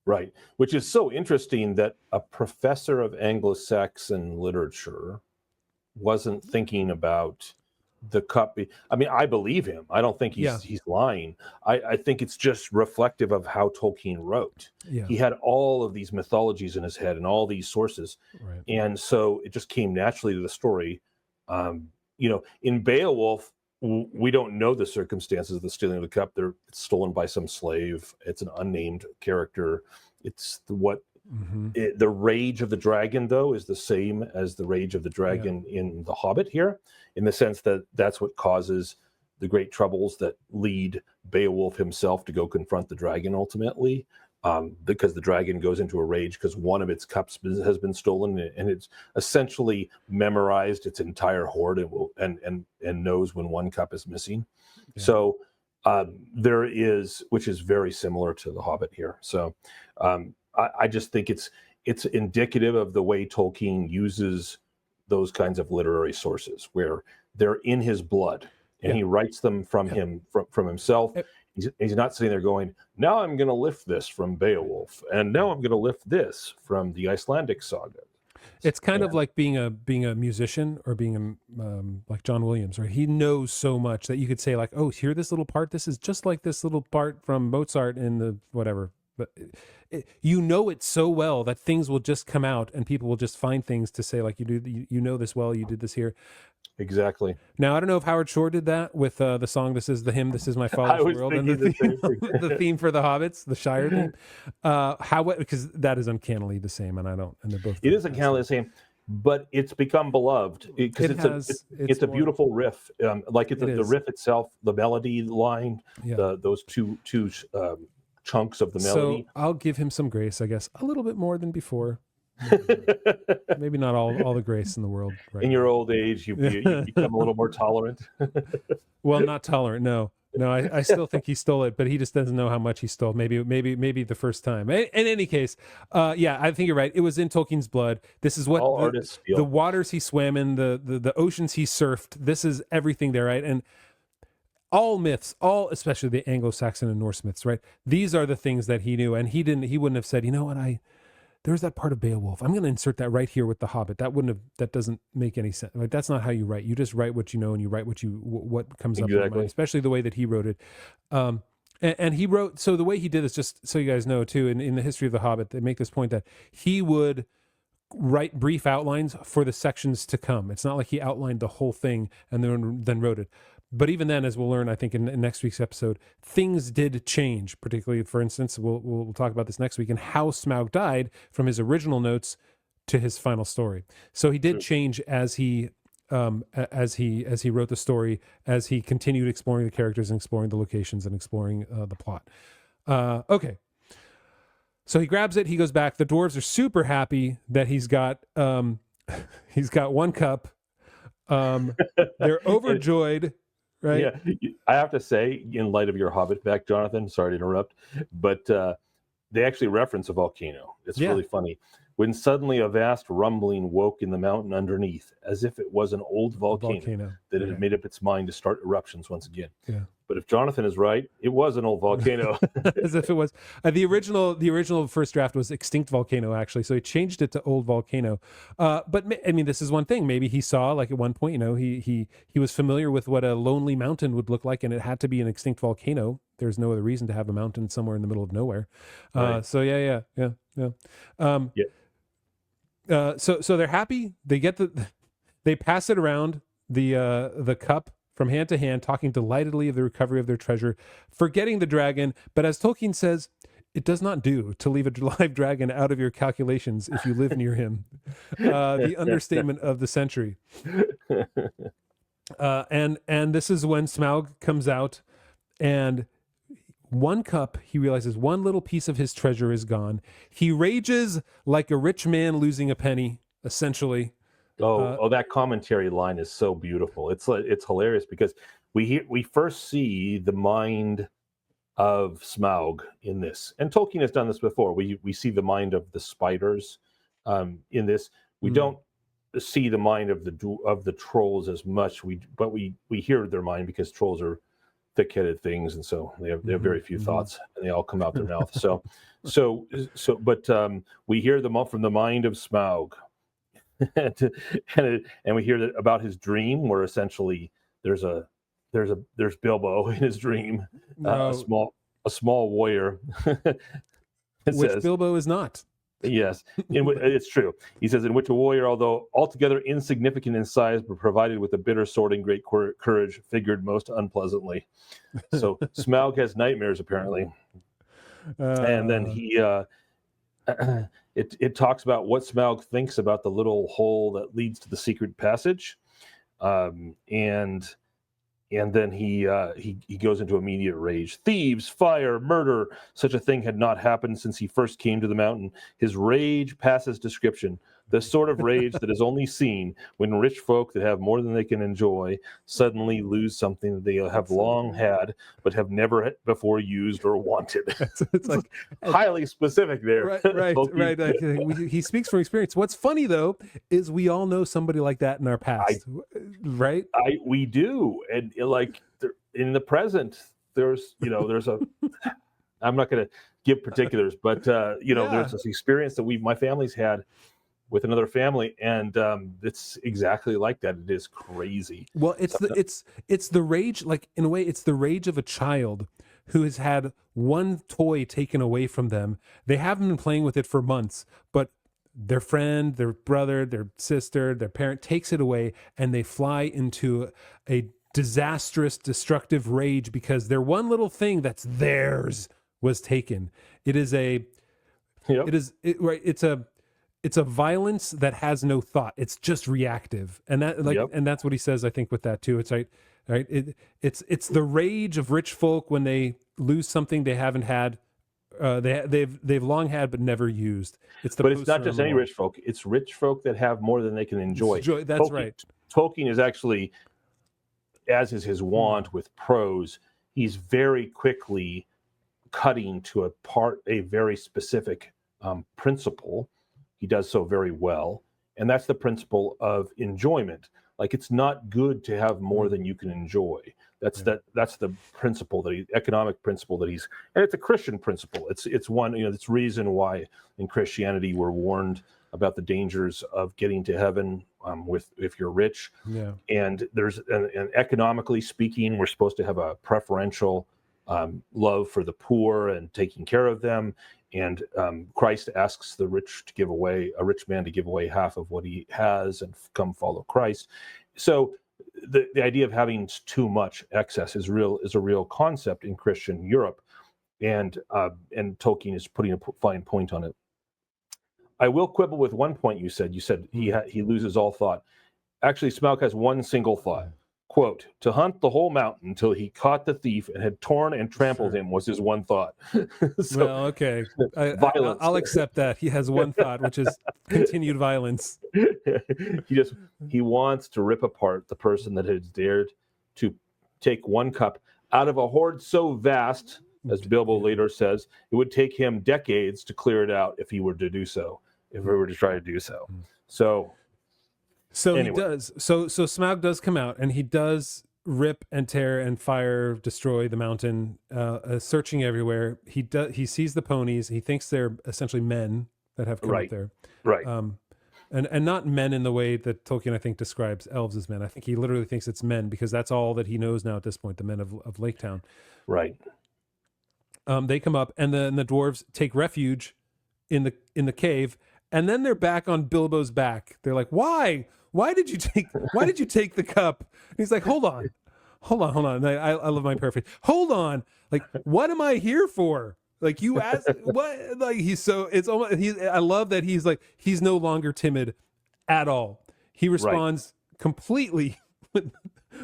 Right, which is so interesting that a professor of Anglo-Saxon literature wasn't thinking about the cup. I mean, I believe him. I don't think he's lying. I think it's just reflective of how Tolkien wrote. Yeah. He had all of these mythologies in his head and all these sources. Right. And so it just came naturally to the story. In Beowulf, we don't know the circumstances of the stealing of the cup. It's stolen by some slave. It's an unnamed character. It's the rage of the dragon, though, is the same as the rage of the dragon in The Hobbit here, in the sense that that's what causes the great troubles that lead Beowulf himself to go confront the dragon ultimately, because the dragon goes into a rage because one of its cups has been stolen, and it's essentially memorized its entire hoard and knows when one cup is missing. Yeah. So there is, which is very similar to The Hobbit here. So I just think it's indicative of the way Tolkien uses those kinds of literary sources, where they're in his blood, and he writes them from himself. He's not sitting there going, now I'm going to lift this from Beowulf, and now I'm going to lift this from the Icelandic saga. It's kind of like being a musician, or being like John Williams, right? He knows so much that you could say, like, oh, hear this little part? This is just like this little part from Mozart in the whatever. But you know it so well that things will just come out, and people will just find things to say, like, you know this well, you did this here. Exactly. Now, I don't know if Howard Shore did that with the song "This Is the Hymn, This Is My Father's World," and the theme for the Hobbits, the Shire theme. Because that is uncannily the same, and they're both. It is uncannily the same, but it's become beloved because it's a beautiful riff. The riff itself, the melody line, those two chunks of the melody. So I'll give him some grace, I guess, a little bit more than before. Maybe not all the grace in the world. Right in your old age, you become a little more tolerant. Well, not tolerant. No, I still think he stole it, but he just doesn't know how much he stole. Maybe the first time. In any case, I think you're right. It was in Tolkien's blood. This is what all artists feel. The waters he swam in, the oceans he surfed. This is everything there, right? And all myths, especially the Anglo-Saxon and Norse myths, right? These are the things that he knew, and he wouldn't have said, you know what, there's that part of Beowulf. I'm going to insert that right here with the Hobbit. That doesn't make any sense. Like, that's not how you write. You just write what you know, and you write what comes up in your mind, especially the way that he wrote it. And he wrote, so the way he did this, just so you guys know too, in the History of the Hobbit, they make this point that he would write brief outlines for the sections to come. It's not like he outlined the whole thing and then wrote it. But even then, as we'll learn, I think in next week's episode, things did change. Particularly, for instance, we'll talk about this next week, and how Smaug died from his original notes to his final story. So he did change as he wrote the story, as he continued exploring the characters and exploring the locations and exploring the plot. Okay. So he grabs it. He goes back. The dwarves are super happy that he's got one cup. They're overjoyed. Right. Yeah, I have to say, in light of your Hobbit back, Jonathan, sorry to interrupt, but they actually reference a volcano. It's really funny. when suddenly a vast rumbling woke in the mountain underneath, as if it was an old volcano that had made up its mind to start eruptions once again. Yeah. But if Jonathan is right, it was an old volcano. As if it was the original first draft was extinct volcano, actually. So he changed it to old volcano. But I mean, this is one thing. Maybe he saw, like, at one point, you know, he was familiar with what a lonely mountain would look like, and it had to be an extinct volcano. There's no other reason to have a mountain somewhere in the middle of nowhere. Right. So yeah. So they're happy. They get they pass it around the cup from hand to hand, talking delightedly of the recovery of their treasure, forgetting the dragon. But as Tolkien says, it does not do to leave a live dragon out of your calculations if you live near him. The understatement of the century. And this is when Smaug comes out, and one cup, he realizes one little piece of his treasure is gone. He rages like a rich man losing a penny, essentially. That commentary line is so beautiful. It's hilarious because we first see the mind of Smaug in this, and Tolkien has done this before. We see the mind of the spiders in this. We don't see the mind of the trolls as much. But we hear their mind because trolls are thick-headed things, and so they have very few thoughts, and they all come out their mouth. But we hear them from the mind of Smaug. and we hear that about his dream, where essentially there's Bilbo in his dream, a small warrior, which says, Bilbo is not. Yes, it's true. He says, in which a warrior, although altogether insignificant in size, but provided with a bitter sword and great courage, figured most unpleasantly. So Smaug has nightmares, apparently, and then he. It talks about what Smaug thinks about the little hole that leads to the secret passage, and then he goes into immediate rage. Thieves, fire, murder, such a thing had not happened since he first came to the mountain. His rage passes description, the sort of rage that is only seen when rich folk that have more than they can enjoy suddenly lose something that they have long had but have never before used or wanted. It's like highly specific there. Right. He speaks from experience. What's funny, though, is we all know somebody like that in our past, right? We do. And like in the present, there's a, I'm not going to give particulars, but there's this experience that my family's had with another family, and it's exactly like that. It is crazy. Well, it's the rage, like, in a way, it's the rage of a child who has had one toy taken away from them. They haven't been playing with it for months, but their friend, their brother, their sister, their parent takes it away, and they fly into a disastrous, destructive rage because their one little thing that's theirs was taken. It's a violence that has no thought. It's just reactive, and and that's what he says, I think, with that too. It's right. It's the rage of rich folk when they lose something they haven't had, they've long had but never used. It's not just any rich folk. It's rich folk that have more than they can enjoy. That's right. Tolkien is actually, as is his wont with prose, he's very quickly cutting to a very specific principle. He does so very well, and that's the principle of enjoyment. Like, it's not good to have more than you can enjoy. That's the principle economic principle and it's a Christian principle. It's one, it's reason why in Christianity we're warned about the dangers of getting to heaven if you're rich. Yeah. And and economically speaking, we're supposed to have a preferential love for the poor and taking care of them. And Christ asks a rich man to give away half of what he has and come follow Christ. So the idea of having too much excess is a real concept in Christian Europe, and Tolkien is putting a fine point on it. I will quibble with one point you said. You said he loses all thought. Actually, Smaug has one single thought. Quote, to hunt the whole mountain until he caught the thief and had torn and trampled him was his one thought. Well, okay. I'll accept that. He has one thought, which is continued violence. He wants to rip apart the person that has dared to take one cup out of a hoard so vast, as Bilbo later says, it would take him decades to clear it out if he were to do so. if we were to try to do so. So anyway. He does. So Smaug does come out, and he does rip and tear and fire, destroy the mountain, searching everywhere. He sees the ponies. He thinks they're essentially men that have come up there. Right. And not men in the way that Tolkien, I think, describes elves as men. I think he literally thinks it's men because that's all that he knows now at this point, the men of Lake Town. Right. They come up, and the dwarves take refuge in the cave, and then they're back on Bilbo's back. They're like, "Why? Why did you take the cup?" And he's like, "Hold on." And I love my paraphrase. Hold on. Like, what am I here for? Like, you asked what? Like, I love that he's no longer timid at all. He responds completely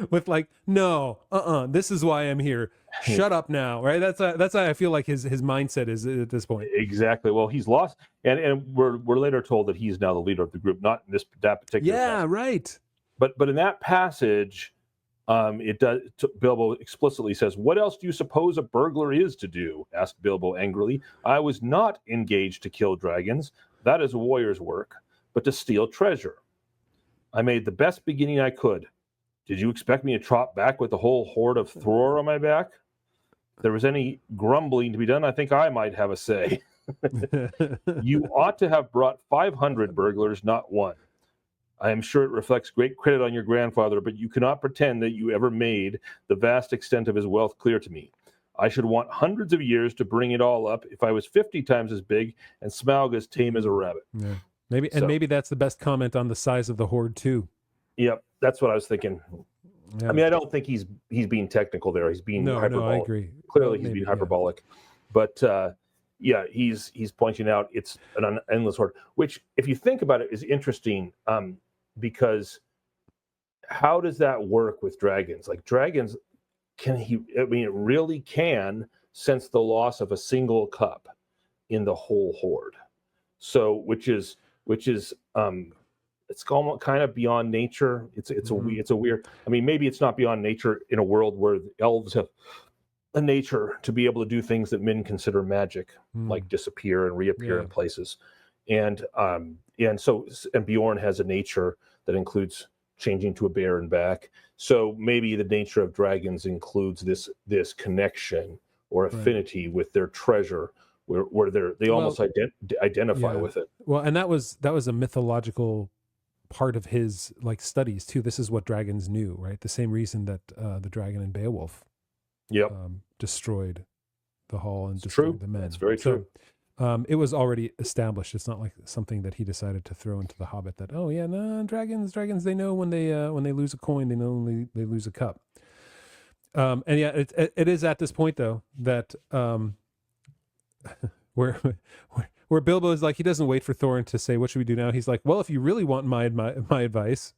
with like, no, this is why I'm here. Shut up now, right? That's how I feel like his mindset is at this point. Exactly. Well, he's lost, and we're later told that he's now the leader of the group, not in that particular. Yeah, passage. Right. But in that passage, Bilbo explicitly says, "What else do you suppose a burglar is to do?" asked Bilbo angrily. "I was not engaged to kill dragons. That is a warrior's work, but to steal treasure. I made the best beginning I could. Did you expect me to trot back with the whole horde of Thror on my back? If there was any grumbling to be done, I think I might have a say. You ought to have brought 500 burglars, not one. I am sure it reflects great credit on your grandfather, but you cannot pretend that you ever made the vast extent of his wealth clear to me. I should want hundreds of years to bring it all up if I was 50 times as big and Smaug as tame as a rabbit." Yeah. Maybe that's the best comment on the size of the horde too. Yep, that's what I was thinking. Yeah. I mean, I don't think he's being technical there. He's being hyperbolic. No, I agree. Clearly, he's being hyperbolic. Yeah. But he's pointing out it's an endless horde, which, if you think about it, is interesting. Because how does that work with dragons? Like, dragons, it really can sense the loss of a single cup in the whole horde. So, which is it's almost kind of beyond nature. It's a weird. I mean, maybe it's not beyond nature in a world where the elves have a nature to be able to do things that men consider magic, like disappear and reappear in places. And Bjorn has a nature that includes changing to a bear and back. So maybe the nature of dragons includes this connection or affinity with their treasure, where they almost identify with it. Well, and that was a mythological part of his studies too. This is what dragons knew, right? The same reason that the dragon in Beowulf destroyed the hall and destroyed the men. That's very true. It was already established. It's not like something that he decided to throw into the Hobbit. That dragons they know when they lose a coin, they know when they lose a cup. It is at this point though that where Bilbo is like, he doesn't wait for Thorin to say, "What should we do now?" He's like, "Well, if you really want my advice,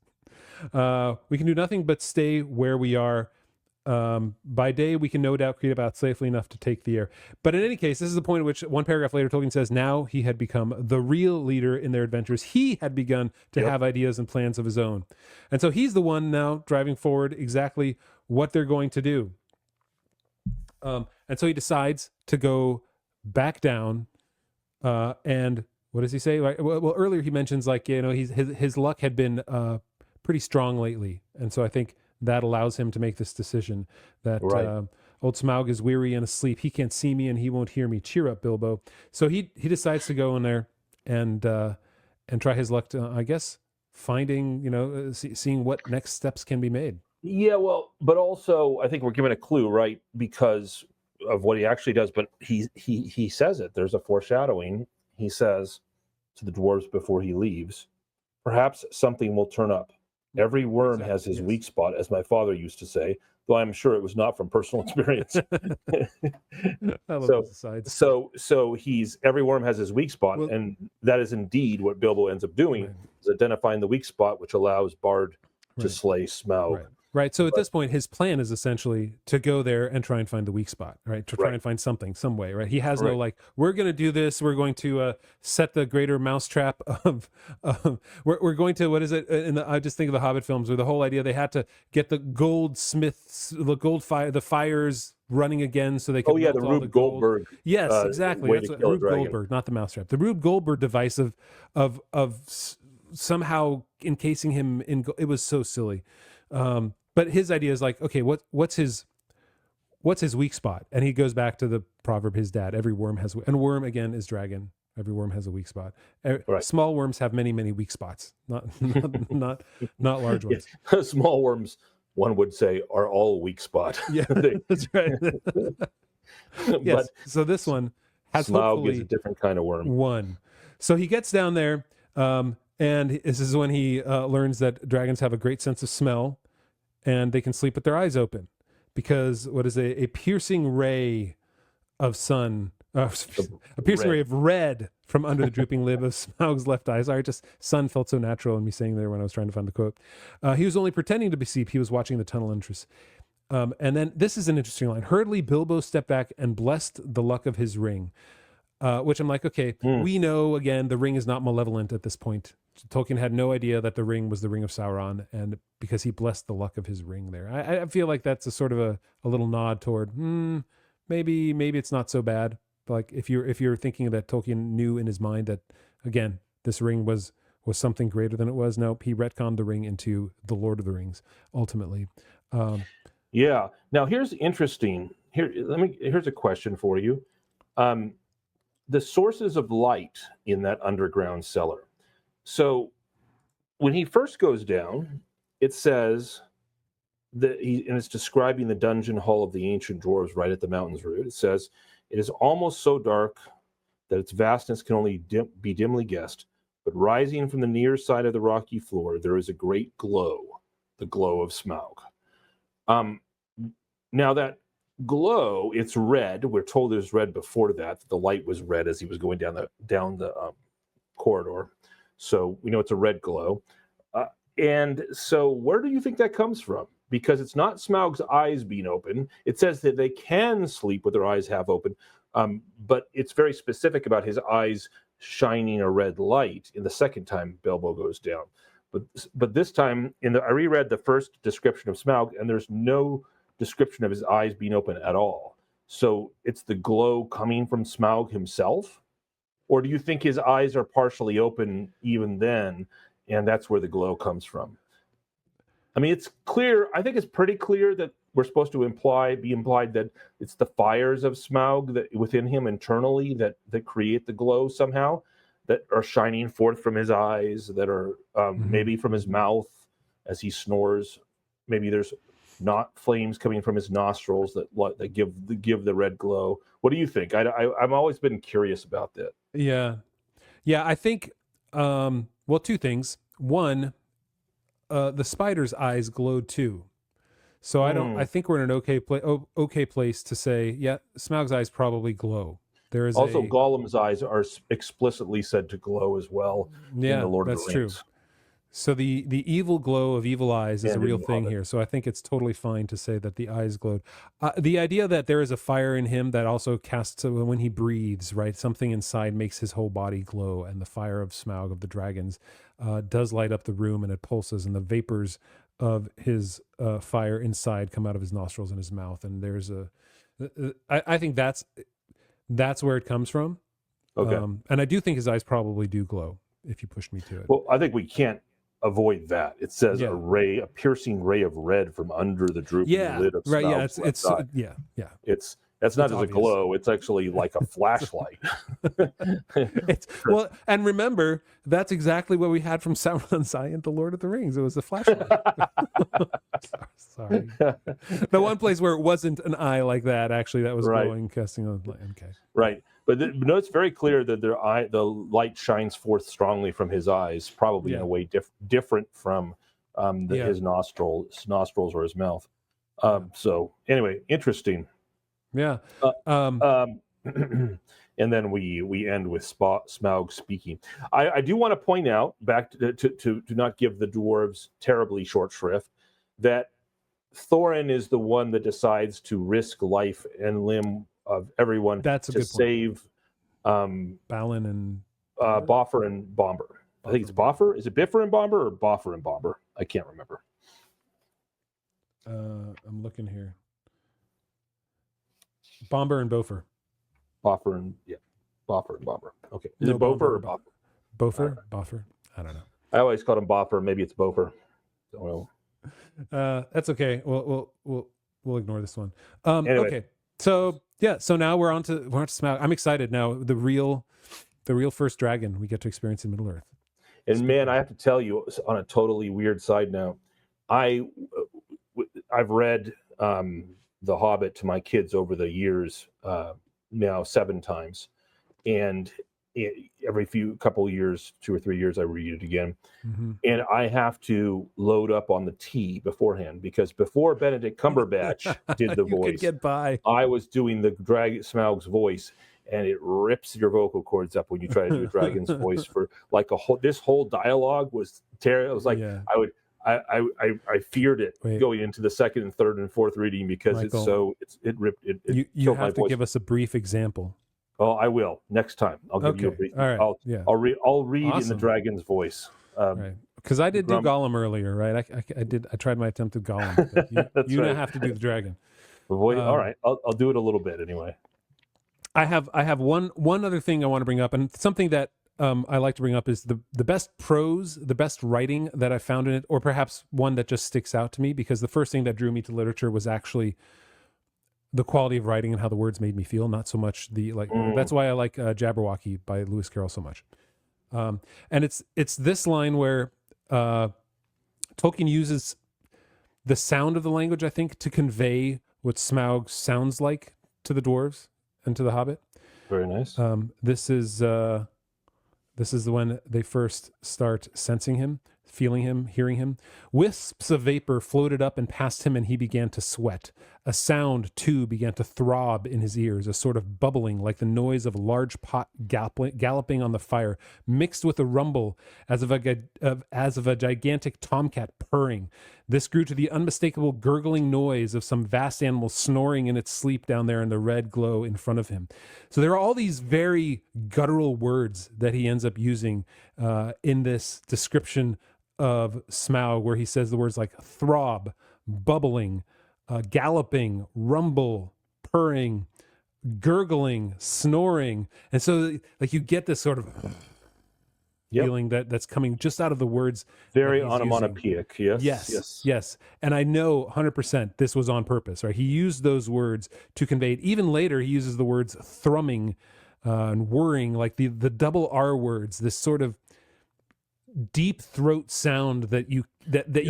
we can do nothing but stay where we are. By day, we can no doubt create about safely enough to take the air." But in any case, this is the point at which one paragraph later, Tolkien says, now he had become the real leader in their adventures. He had begun to have ideas and plans of his own. And so he's the one now driving forward exactly what they're going to do. And so he decides to go back down. And what does he say? Well, earlier he mentions his luck had been pretty strong lately. And so I think that allows him to make this decision that old Smaug is weary and asleep. He can't see me and he won't hear me. Cheer up, Bilbo. So he decides to go in there and try his luck to, I guess, finding, seeing what next steps can be made. Yeah, well, but also I think we're given a clue, right? Because of what he actually does, but he says it. There's a foreshadowing. He says to the dwarves before he leaves, "Perhaps something will turn up. Every worm has his weak spot, as my father used to say, though I'm sure it was not from personal experience." So every worm has his weak spot, and that is indeed what Bilbo ends up doing, is identifying the weak spot, which allows Bard to slay Smaug. Right. So at this point, his plan is essentially to go there and try and find the weak spot, right? To try and find something, some way, right? He has no we're going to do this. We're going to set the greater mousetrap of we're going to, what is it? I just think of the Hobbit films where the whole idea they had to get the goldsmiths, the fires running again so they could yeah, melt the all the Rube gold. Goldberg. Yes, exactly. Way That's to what kill a Rube dragon. Goldberg, not the mousetrap. The Rube Goldberg device of somehow encasing him in. It was so silly. But his idea is like, okay, what's his weak spot? And he goes back to the proverb his dad: every worm has, and worm again is dragon. Every worm has a weak spot. Right. Small worms have many, many weak spots, not large ones. Yeah. Small worms, one would say, are all weak spot. Yeah, that's right. Yes. So this one has Smaug hopefully is a different kind of worm. one. So he gets down there, and this is when he learns that dragons have a great sense of smell, and they can sleep with their eyes open, because what is a piercing ray of sun. A piercing ray of red from under the drooping lid of Smaug's left eye. Sorry, just sun felt so natural in me saying there when I was trying to find the quote. He was only pretending to be asleep. He was watching the tunnel entrance. And then this is an interesting line. Hurriedly, Bilbo stepped back and blessed the luck of his ring, which I'm like, okay, we know, again, the ring is not malevolent at this point. Tolkien had no idea that the ring was the ring of Sauron, and because he blessed the luck of his ring there. I feel like that's a sort of a little nod toward, maybe it's not so bad. Like if you're thinking that Tolkien knew in his mind that, again, this ring was something greater than it was. Nope, he retconned the ring into the Lord of the Rings ultimately. Yeah. Now here's interesting. Here's a question for you. The sources of light in that underground cellar. So when he first goes down, it says that and it's describing the dungeon hall of the ancient dwarves right at the mountain's root. It says, it is almost so dark that its vastness can only be dimly guessed, but rising from the near side of the rocky floor, there is a great glow, the glow of Smaug. Now that glow, it's red. We're told it was red before that. The light was red as he was going down the corridor. So we know it's a red glow. And so where do you think that comes from? Because it's not Smaug's eyes being open. It says that they can sleep with their eyes half open, but it's very specific about his eyes shining a red light in the second time Bilbo goes down. But this time, I reread the first description of Smaug, and there's no description of his eyes being open at all. So it's the glow coming from Smaug himself? Or do you think his eyes are partially open even then, and that's where the glow comes from? I mean, it's clear. I think it's pretty clear that we're supposed to be implied that it's the fires of Smaug that within him internally that create the glow somehow, that are shining forth from his eyes, that are maybe from his mouth as he snores. Maybe there's not flames coming from his nostrils that give the red glow. What do you think? I've always been curious about that. Yeah. I think two things. One, the spider's eyes glowed too, so I think we're in an okay place to say, yeah, Smaug's eyes probably glow. There is also Gollum's eyes are explicitly said to glow as well. Yeah, in the Lord that's of the Rings. true. So the evil glow of evil eyes is a real thing Hobbit. here. So I think it's totally fine to say that the eyes glowed. The idea that there is a fire in him that also casts, when he breathes, right? Something inside makes his whole body glow, and the fire of Smaug, of the dragons, does light up the room, and it pulses, and the vapors of his fire inside come out of his nostrils and his mouth. And there's I think that's where it comes from. Okay. And I do think his eyes probably do glow if you pushed me to it. Well, I think we can't avoid that. It says a piercing ray of red from under the drooping lid of Smaug's left eye. That's not just obvious. A glow. It's actually like a flashlight. Well, and remember, that's exactly what we had from Sauron's eye in The Lord of the Rings. It was a flashlight. Sorry. The one place where it wasn't an eye like that, actually, that was glowing, casting on light. Okay. Right. But it's very clear that the light shines forth strongly from his eyes, probably in a way different from his nostrils or his mouth. So anyway, interesting. Yeah. And then we end with Smaug speaking. I do want to point out, back to not give the dwarves terribly short shrift, that Thorin is the one that decides to risk life and limb of everyone to save Balin and Boffer and Bomber. I think it's Boffer. Is it Biffer and Bomber or Boffer and Bomber? I can't remember. I'm looking here. Bomber and Bofer. Boffer and Bomber. Okay. Is No, it Bofer or Boffer? Bofer? Boffer? I don't know. I always called him Boffer. Maybe it's Bofer. Don't know. That's okay. We'll ignore this one. Anyway. Okay. So yeah. So now we're on to Smaug. I'm excited now. The real first dragon we get to experience in Middle Earth. And man, I have to tell you, on a totally weird side note, I've read The Hobbit to my kids over the years, now 7 times, and every couple of years, 2 or 3 years, I read it again. Mm-hmm. And I have to load up on the tea beforehand, because before Benedict Cumberbatch did the voice, could get by. I was doing the Smaug's voice, and it rips your vocal cords up when you try to do a dragon's voice for like this whole dialogue was terrible. It was like I feared it going into the second and third and fourth reading, because Michael, it ripped it. You have to give us a brief example. Oh, I will next time. I'll give you a brief. All right. I'll read Awesome. in the dragon's voice. Right. Because I did do Gollum earlier, right? I tried my attempt at Gollum. But you now have to do the dragon. All right. I'll do it a little bit anyway. I have one other thing I want to bring up, and something that I like to bring up is the best prose, the best writing that I found in it, or perhaps one that just sticks out to me, because the first thing that drew me to literature was actually the quality of writing and how the words made me feel, not so much that's why I like Jabberwocky by Lewis Carroll so much. And it's this line where Tolkien uses the sound of the language, I think, to convey what Smaug sounds like to the dwarves and to the Hobbit. Very nice. This is when they first start sensing him, feeling him, hearing him. Wisps of vapor floated up and past him, and he began to sweat. A sound, too, began to throb in his ears, a sort of bubbling like the noise of a large pot galloping on the fire, mixed with a rumble as of a gigantic tomcat purring. This grew to the unmistakable gurgling noise of some vast animal snoring in its sleep down there in the red glow in front of him. So there are all these very guttural words that he ends up using in this description of Smaug, where he says the words like throb, bubbling, galloping, rumble, purring, gurgling, snoring. And so like you get this sort of feeling that's coming just out of the words. Very onomatopoeic. Yes. And I know 100% this was on purpose, right? He used those words to convey it. Even later, he uses the words thrumming and whirring, like the double R words, this sort of deep throat sound that you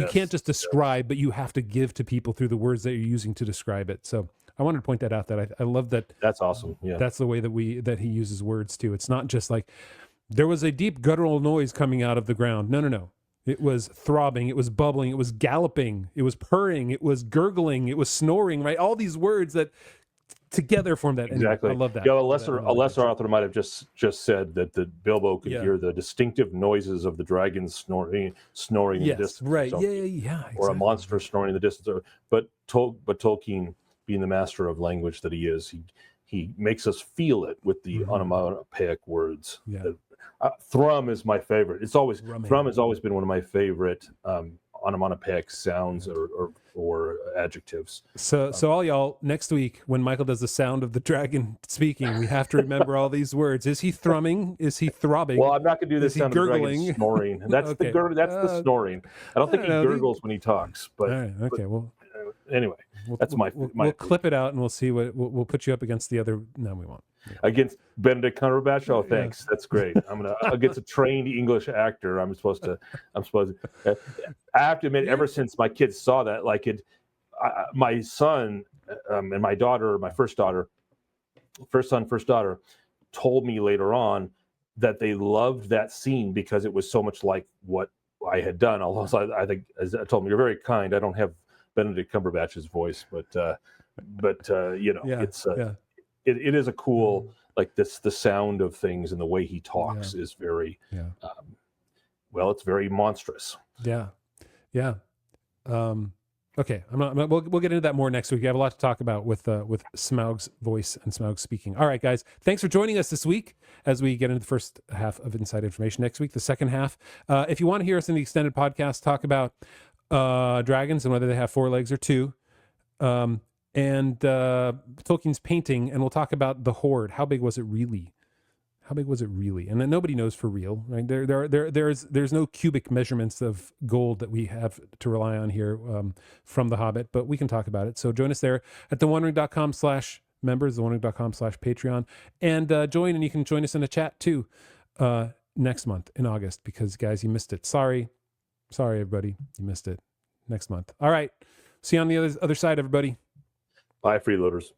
can't just describe, but you have to give to people through the words that you're using to describe it. So I wanted to point that out, that I love that. That's awesome. Yeah. That's the way that he uses words too. It's not just like there was a deep guttural noise coming out of the ground. No. It was throbbing, it was bubbling, it was galloping, it was purring, it was gurgling, it was snoring, right? All these words that together form that. Exactly. I love that. Yeah, a lesser author might have just said that the Bilbo could hear the distinctive noises of the dragon snoring in the distance. Right. Yeah. Exactly. Or a monster snoring in the distance. But Tolkien, being the master of language that he is, he makes us feel it with the onomatopoeic words. Yeah. Thrum is my favorite. Thrum has always been one of my favorite onomatopoeic sounds or adjectives. So all y'all, next week when Michael does the sound of the dragon speaking, we have to remember all these words. Is he thrumming? Is he throbbing? Well, I'm not going to do this sound gurgling? of the dragon snoring. That's Okay. the snoring. I don't think he gurgles when he talks. But all right, okay. Well, anyway, we'll clip it out and we'll see we'll put you up against the other. No, we won't. Yeah. Against Benedict Cumberbatch. Oh, thanks. That's great. Against a trained English actor. I'm supposed to. I have to admit, ever since my kids saw that, my son and my daughter, my first son, first daughter, told me later on that they loved that scene because it was so much like what I had done. Although I think, as I told them, you're very kind. I don't have Benedict Cumberbatch's voice, but it is a cool, like this, the sound of things and the way he talks is very, it's very monstrous. Yeah. Okay. We'll get into that more next week. We have a lot to talk about with Smaug's voice and Smaug speaking. All right, guys, thanks for joining us this week as we get into the first half of Inside Information. Next week, the second half. If you want to hear us in the extended podcast talk about dragons and whether they have 4 legs or 2, and Tolkien's painting, and we'll talk about the Hoard. How big was it really? How big was it really? And then nobody knows for real, right? There's no cubic measurements of gold that we have to rely on here from the Hobbit, but we can talk about it. So join us there at theonering.com/members, theonering.com/Patreon, and join, and you can join us in a chat too next month in August, because guys, you missed it. Sorry, everybody, you missed it next month. All right, see you on the other side, everybody. Bye, freeloaders.